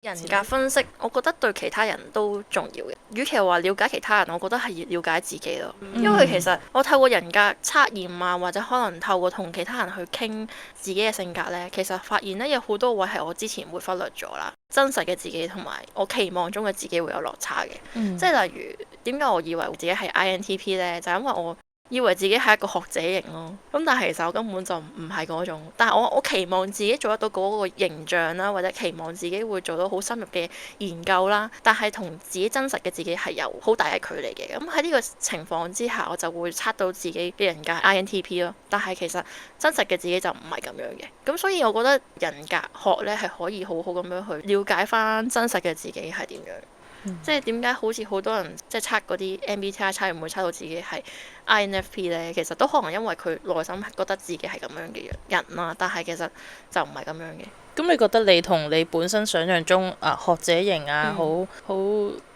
人格分析，我覺得對其他人都重要嘅。與其話了解其他人，我覺得係要了解自己咯。因為其實我透過人格測驗啊，或者可能透過同其他人去傾自己嘅性格呢，其實發現呢，有好多位係我之前會忽略咗啦。真實嘅自己同埋我期望中嘅自己會有落差嘅。即係例如點解我以為自己係 INTP 呢？就係因為我以為自己係一個學者型咯，咁但係其實我根本就唔係嗰種。但係我期望自己做得到嗰個形象啦，或者期望自己會做到好深入嘅研究啦，但係同自己真實嘅自己係有好大嘅距離嘅。咁喺呢個情況之下，我就會測到自己嘅人格 INTP 咯。但係其實真實嘅自己就唔係咁樣嘅。咁所以我覺得人格學呢係可以好好咁樣去了解翻真實嘅自己係點樣。即係點解好似好多人即係測嗰啲 MBTI 測唔會測到自己係 INFP 呢？其實都可能因為佢內心覺得自己係咁樣嘅人啦，但係其實就唔係咁樣嘅。咁你覺得你同你本身想象中學者型好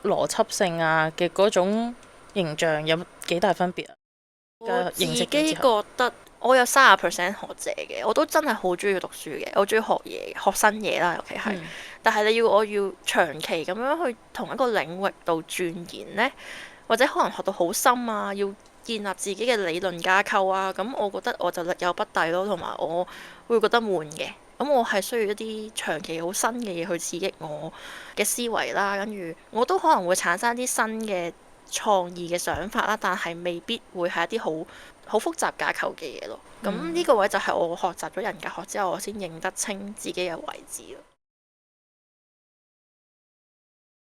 邏輯性嘅嗰種形象有幾大分別啊？我自己覺得我有30% 學者嘅，我都真係好中意讀書嘅，我中意學嘢，學新嘢啦，尤其係。但係我要長期咁樣去同一個領域度鑽研呢，或者可能學到好深啊，要建立自己嘅理論架構啊，咁我覺得我就力有不逮咯，同埋我會覺得悶嘅。咁我係需要一啲長期好新嘅嘢去刺激我嘅思維啦，跟住我都可能會產生啲新嘅創意嘅想法啦，但係未必會係一啲好複雜架構嘅嘢咯。咁呢個位就係我學習咗人格學之後，我先認得清自己嘅位置咯。